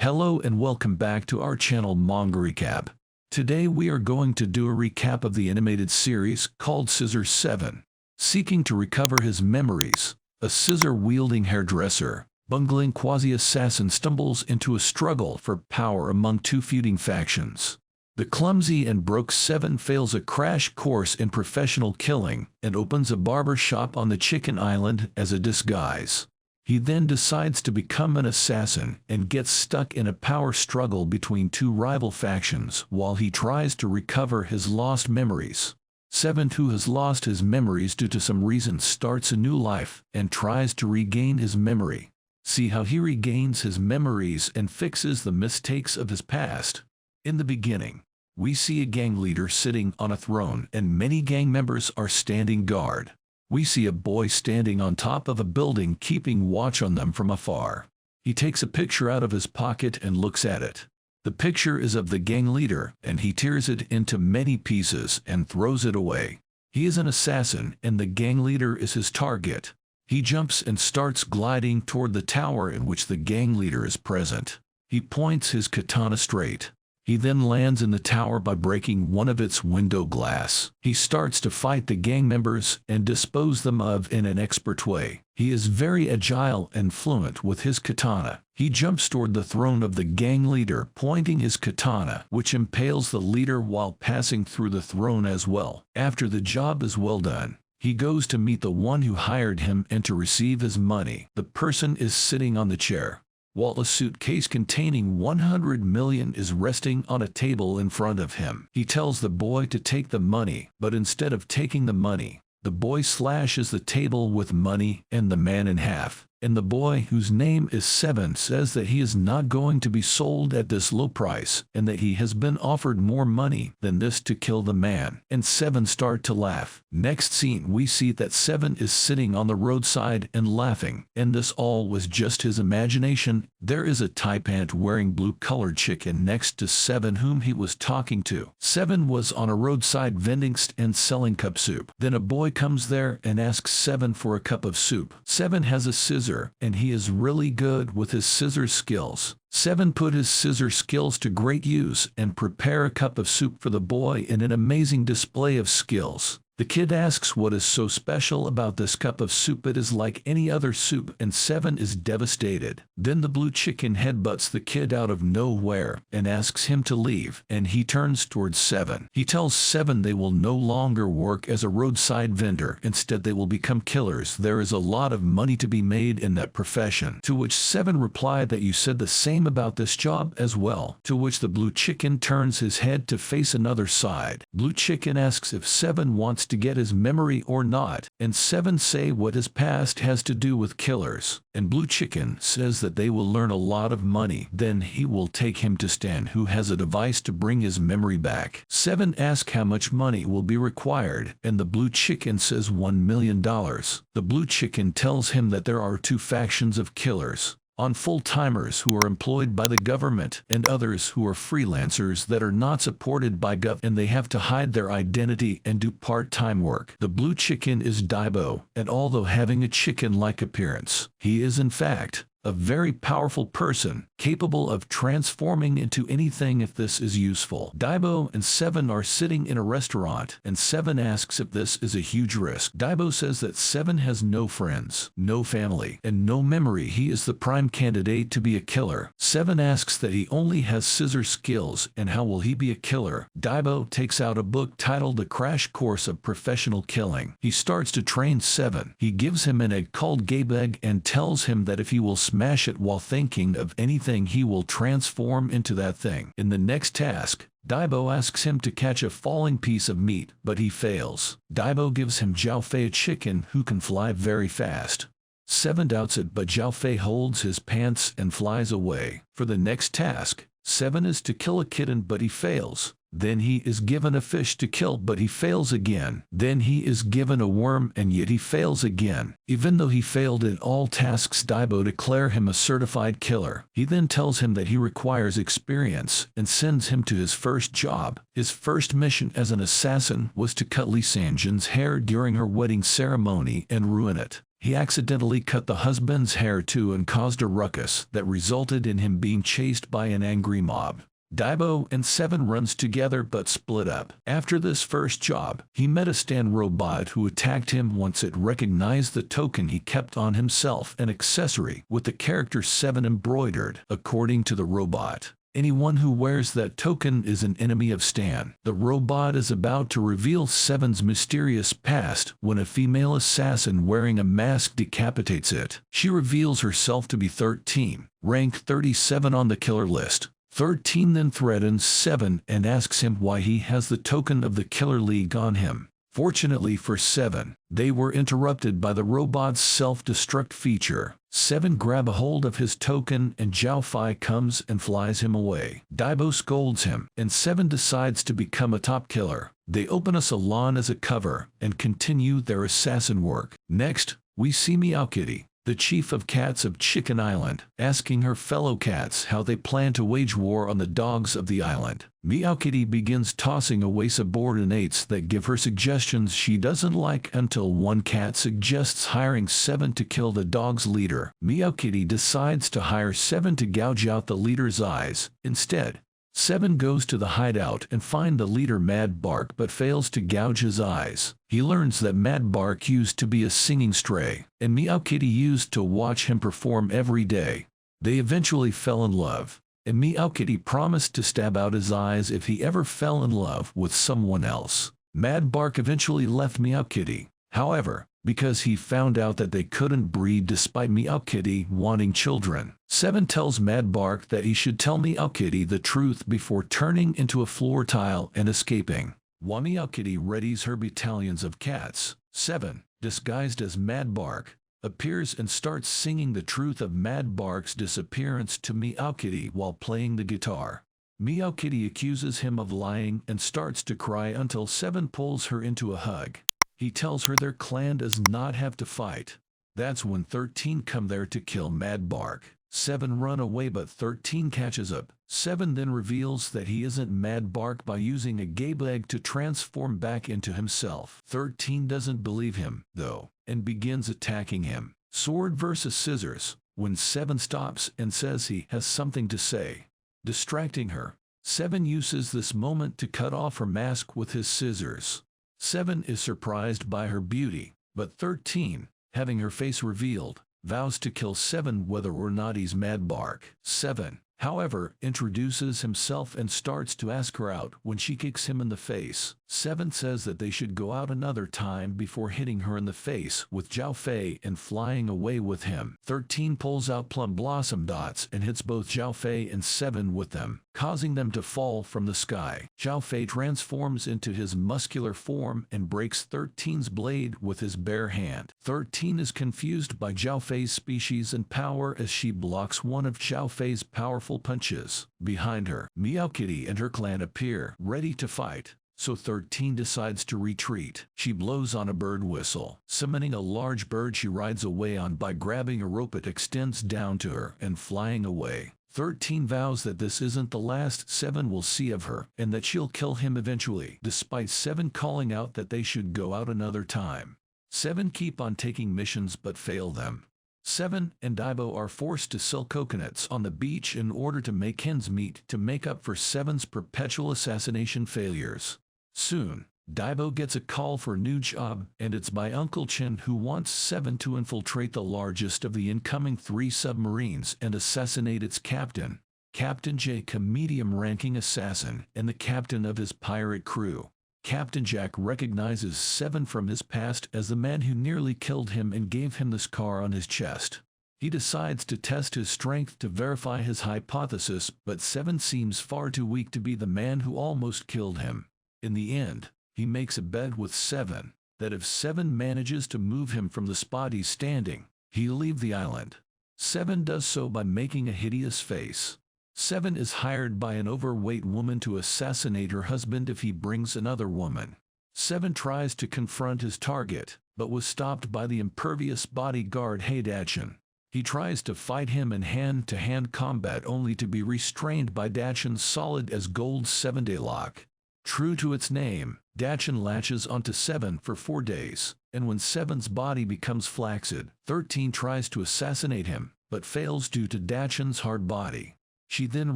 Hello and welcome back to our channel Manga Recap. Today we are going to do a recap of the animated series called Scissor-7. Seeking to recover his memories, a scissor-wielding hairdresser, bungling quasi-assassin stumbles into a struggle for power among two feuding factions. The clumsy and broke 7 fails a crash course in professional killing and opens a barber shop on the Chicken Island as a disguise. He then decides to become an assassin and gets stuck in a power struggle between two rival factions while he tries to recover his lost memories. 7, who has lost his memories due to some reason, starts a new life and tries to regain his memory. See how he regains his memories and fixes the mistakes of his past. In the beginning, we see a gang leader sitting on a throne and many gang members are standing guard. We see a boy standing on top of a building keeping watch on them from afar. He takes a picture out of his pocket and looks at it. The picture is of the gang leader and he tears it into many pieces and throws it away. He is an assassin and the gang leader is his target. He jumps and starts gliding toward the tower in which the gang leader is present. He points his katana straight. He then lands in the tower by breaking one of its window glass. He starts to fight the gang members and dispose them of in an expert way. He is very agile and fluent with his katana. He jumps toward the throne of the gang leader, pointing his katana, which impales the leader while passing through the throne as well. After the job is well done, he goes to meet the one who hired him and to receive his money. The person is sitting on the chair, while a suitcase containing 100 million is resting on a table in front of him. He tells the boy to take the money, but instead of taking the money, the boy slashes the table with money and the man in half. And the boy, whose name is 7, says that he is not going to be sold at this low price and that he has been offered more money than this to kill the man. And 7 start to laugh. Next scene we see that 7 is sitting on the roadside and laughing, and this all was just his imagination. There is a tie pant wearing blue colored chicken next to 7 whom he was talking to. 7 was on a roadside vending stand selling cup soup. Then a boy comes there and asks 7 for a cup of soup. 7 has a scissor and he is really good with his scissor skills. 7 put his scissor skills to great use and prepare a cup of soup for the boy in an amazing display of skills. The kid asks what is so special about this cup of soup. It is like any other soup, and 7 is devastated. Then the blue chicken headbutts the kid out of nowhere and asks him to leave, and he turns towards 7. He tells 7 they will no longer work as a roadside vendor, instead they will become killers. There is a lot of money to be made in that profession. To which 7 replied that you said the same about this job as well. To which the blue chicken turns his head to face another side. Blue chicken asks if 7 wants to get his memory or not, and 7 say what his past has to do with killers. And blue chicken says that they will learn a lot of money. Then he will take him to Stan, who has a device to bring his memory back. 7 asks how much money will be required, and the blue chicken says $1 million. The blue chicken tells him that there are two factions of killers: on full-timers who are employed by the government and others who are freelancers that are not supported by gov, and they have to hide their identity and do part-time work. The blue chicken is Daibo, and although having a chicken-like appearance, he is in fact a very powerful person, capable of transforming into anything if this is useful. Daibo and 7 are sitting in a restaurant, and 7 asks if this is a huge risk. Daibo says that 7 has no friends, no family, and no memory. He is the prime candidate to be a killer. 7 asks that he only has scissor skills, and how will he be a killer? Daibo takes out a book titled The Crash Course of Professional Killing. He starts to train 7. He gives him an egg called Gabe Egg and tells him that if he will smash it while thinking of anything, he will transform into that thing. In the next task, Daibo asks him to catch a falling piece of meat, but he fails. Daibo gives him Zhao Fei, a chicken who can fly very fast. 7 doubts it, but Zhao Fei holds his pants and flies away. For the next task, 7 is to kill a kitten, but he fails. Then he is given a fish to kill, but he fails again. Then he is given a worm, and yet he fails again. Even though he failed in all tasks, Daibo declares him a certified killer. He then tells him that he requires experience and sends him to his first job. His first mission as an assassin was to cut Li Sanjin's hair during her wedding ceremony and ruin it. He accidentally cut the husband's hair too and caused a ruckus that resulted in him being chased by an angry mob. Daibo and Seven runs together but split up. After this first job, he met a stand robot who attacked him once it recognized the token he kept on himself, an accessory with the character 7 embroidered. According to the robot, anyone who wears that token is an enemy of Stan. The robot is about to reveal Seven's mysterious past when a female assassin wearing a mask decapitates it. She reveals herself to be 13, ranked 37 on the killer list. 13 then threatens 7 and asks him why he has the token of the Killer League on him. Fortunately for 7, they were interrupted by the robot's self-destruct feature. 7 grabs a hold of his token and Zhao Fei comes and flies him away. Daibo scolds him, and 7 decides to become a top killer. They open a salon as a cover and continue their assassin work. Next, we see Meow Kitty, the chief of cats of Chicken Island, asking her fellow cats how they plan to wage war on the dogs of the island. Meow Kitty begins tossing away subordinates that give her suggestions she doesn't like until one cat suggests hiring 7 to kill the dog's leader. Meow Kitty decides to hire 7 to gouge out the leader's eyes. Instead, 7 goes to the hideout and finds the leader Mad Bark but fails to gouge his eyes. He learns that Mad Bark used to be a singing stray, and Meow Kitty used to watch him perform every day. They eventually fell in love, and Meow Kitty promised to stab out his eyes if he ever fell in love with someone else. Mad Bark eventually left Meow Kitty, however, because he found out that they couldn't breed despite Meow Kitty wanting children. 7 tells Mad Bark that he should tell Meow Kitty the truth before turning into a floor tile and escaping. While Meow Kitty readies her battalions of cats, 7, disguised as Mad Bark, appears and starts singing the truth of Mad Bark's disappearance to Meow Kitty while playing the guitar. Meow Kitty accuses him of lying and starts to cry until 7 pulls her into a hug. He tells her their clan does not have to fight. That's when 13 come there to kill Mad Bark. 7 run away but 13 catches up. 7 then reveals that he isn't Mad Bark by using a gabe egg to transform back into himself. 13 doesn't believe him, though, and begins attacking him. Sword versus scissors, when 7 stops and says he has something to say. Distracting her, 7 uses this moment to cut off her mask with his scissors. 7 is surprised by her beauty, but 13, having her face revealed, vows to kill 7 whether or not he's Mad Bark. 7, however, introduces himself and starts to ask her out when she kicks him in the face. 7 says that they should go out another time before hitting her in the face with Zhao Fei and flying away with him. 13 pulls out plum blossom dots and hits both Zhao Fei and 7 with them, causing them to fall from the sky. Zhao Fei transforms into his muscular form and breaks 13's blade with his bare hand. 13 is confused by Zhao Fei's species and power as she blocks one of Zhao Fei's powerful punches. Behind her, Meow Kitty and her clan appear, ready to fight. So 13 decides to retreat. She blows on a bird whistle. Summoning a large bird she rides away on by grabbing a rope it extends down to her and flying away. 13 vows that this isn't the last 7 will see of her and that she'll kill him eventually, despite 7 calling out that they should go out another time. 7 keep on taking missions but fail them. 7 and Daibo are forced to sell coconuts on the beach in order to make ends meet to make up for 7's perpetual assassination failures. Soon, Daibo gets a call for a new job, and it's by Uncle Chin who wants 7 to infiltrate the largest of the incoming 3 submarines and assassinate its captain, Captain Jake, a medium-ranking assassin and the captain of his pirate crew. Captain Jack recognizes 7 from his past as the man who nearly killed him and gave him the scar on his chest. He decides to test his strength to verify his hypothesis, but 7 seems far too weak to be the man who almost killed him. In the end, he makes a bet with 7 that if 7 manages to move him from the spot he's standing, he'll leave the island. 7 does so by making a hideous face. 7 is hired by an overweight woman to assassinate her husband if he brings another woman. 7 tries to confront his target, but was stopped by the impervious bodyguard Haydachin. He tries to fight him in hand-to-hand combat only to be restrained by Dachin's solid as gold 7-day lock. True to its name, Dachin latches onto 7 for 4 days, and when 7's body becomes flaccid, 13 tries to assassinate him, but fails due to Dachin's hard body. She then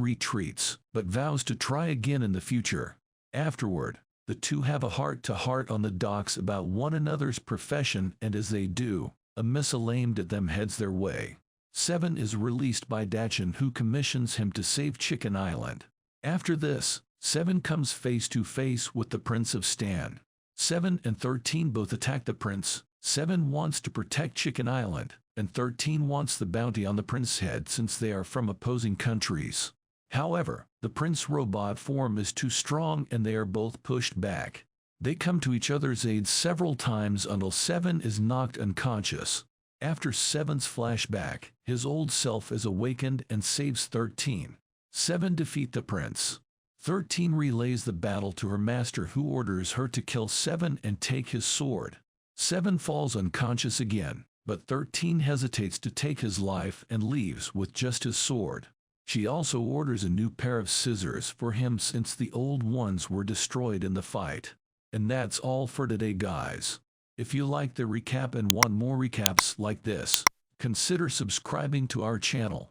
retreats, but vows to try again in the future. Afterward, the two have a heart-to-heart on the docks about one another's profession, and as they do, a missile aimed at them heads their way. 7 is released by Dachin, who commissions him to save Chicken Island. After this, 7 comes face to face with the Prince of Stan. 7 and 13 both attack the prince. 7 wants to protect Chicken Island, and 13 wants the bounty on the prince's head since they are from opposing countries. However, the prince's robot form is too strong and they are both pushed back. They come to each other's aid several times until 7 is knocked unconscious. After 7's flashback, his old self is awakened and saves 13. 7 defeat the prince. 13 relays the battle to her master, who orders her to kill 7 and take his sword. 7 falls unconscious again, but 13 hesitates to take his life and leaves with just his sword. She also orders a new pair of scissors for him since the old ones were destroyed in the fight. And that's all for today, guys. If you like the recap and want more recaps like this, consider subscribing to our channel.